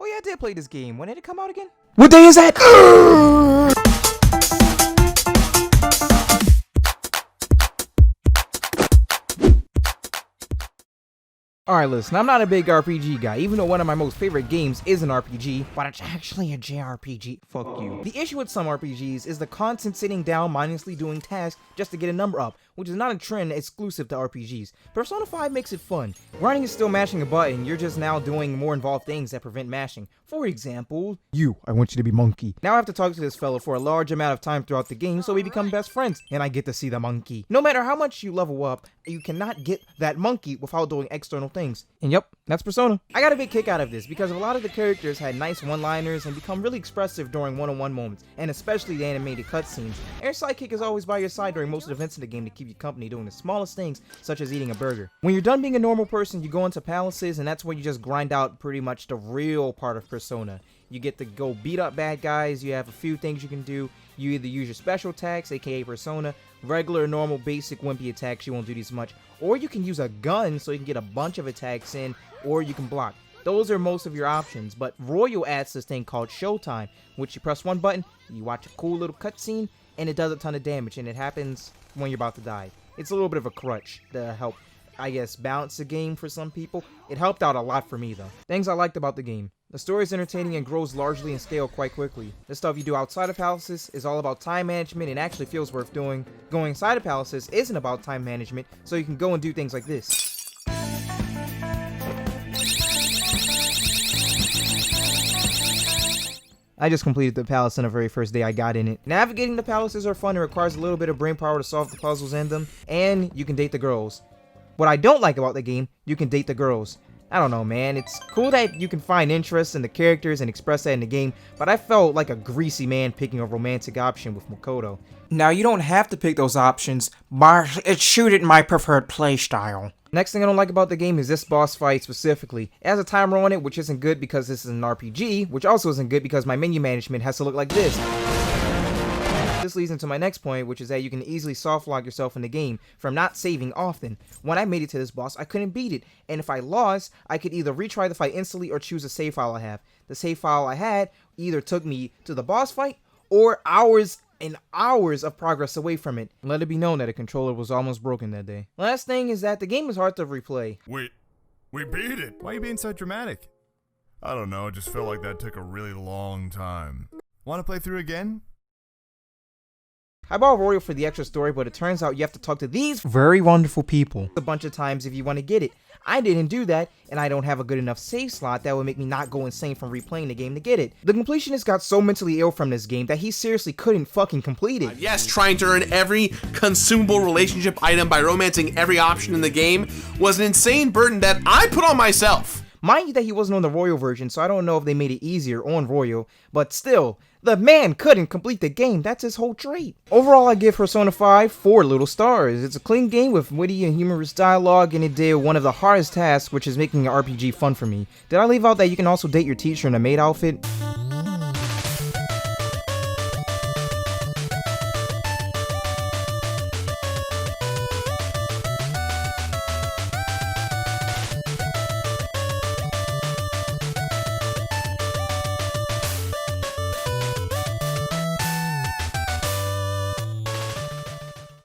Oh yeah, I did play this game. When did it come out again? What day is that? Alright, listen, I'm not a big RPG guy, even though one of my most favorite games is an RPG, but it's actually a JRPG. Fuck you. The issue with some RPGs is the constant sitting down mindlessly doing tasks just to get a number up, which is not a trend exclusive to RPGs. Persona 5 makes it fun. Grinding is still mashing a button, you're just now doing more involved things that prevent mashing. For example, I want you to be monkey. Now I have to talk to this fellow for a large amount of time throughout the game, so we become best friends, and I get to see the monkey. No matter how much you level up, you cannot get that monkey without doing external things. And yep, that's Persona. I got a big kick out of this because a lot of the characters had nice one-liners and become really expressive during one-on-one moments, and especially the animated cutscenes. And your sidekick is always by your side during most of the events in the game to keep you company doing the smallest things, such as eating a burger. When you're done being a normal person, you go into palaces, and that's where you just grind out pretty much the real part of Persona. You get to go beat up bad guys, you have a few things you can do. You either use your special attacks, aka Persona, regular, normal, basic, wimpy attacks, you won't do these much, or you can use a gun so you can get a bunch of attacks in, or you can block. Those are most of your options, but Royale adds this thing called Showtime, which you press one button, you watch a cool little cutscene, and it does a ton of damage, and it happens when you're about to die. It's a little bit of a crutch to help, I guess, balance the game for some people. It helped out a lot for me, though. Things I liked about the game. The story is entertaining and grows largely in scale quite quickly. The stuff you do outside of palaces is all about time management and actually feels worth doing. Going inside of palaces isn't about time management, so you can go and do things like this. I just completed the palace on the very first day I got in it. Navigating the palaces are fun and requires a little bit of brain power to solve the puzzles in them, and you can date the girls. What I don't like about the game, you can date the girls. I don't know, man. It's cool that you can find interest in the characters and express that in the game, but I felt like a greasy man picking a romantic option with Makoto. Now, you don't have to pick those options, but it suited my preferred playstyle. Next thing I don't like about the game is this boss fight specifically. It has a timer on it, which isn't good because this is an RPG, which also isn't good because my menu management has to look like this. This leads into my next point, which is that you can easily soft lock yourself in the game from not saving often. When I made it to this boss, I couldn't beat it, and if I lost, I could either retry the fight instantly or choose a save file I have. The save file I had either took me to the boss fight or hours and hours of progress away from it. Let it be known that a controller was almost broken that day. Last thing is that the game is hard to replay. Wait, we beat it! Why are you being so dramatic? I don't know, it just felt like that took a really long time. Wanna play through again? I bought Royale for the extra story, but it turns out you have to talk to these very wonderful people a bunch of times if you want to get it. I didn't do that, and I don't have a good enough save slot that would make me not go insane from replaying the game to get it. The completionist got so mentally ill from this game that he seriously couldn't fucking complete it. Yes, trying to earn every consumable relationship item by romancing every option in the game was an insane burden that I put on myself. Mind you that he wasn't on the Royale version, so I don't know if they made it easier on Royale, but still, the man couldn't complete the game. That's his whole trait. Overall, I give Persona 5 4 little stars. It's a clean game with witty and humorous dialogue, and it did one of the hardest tasks, which is making an RPG fun for me. Did I leave out that you can also date your teacher in a maid outfit?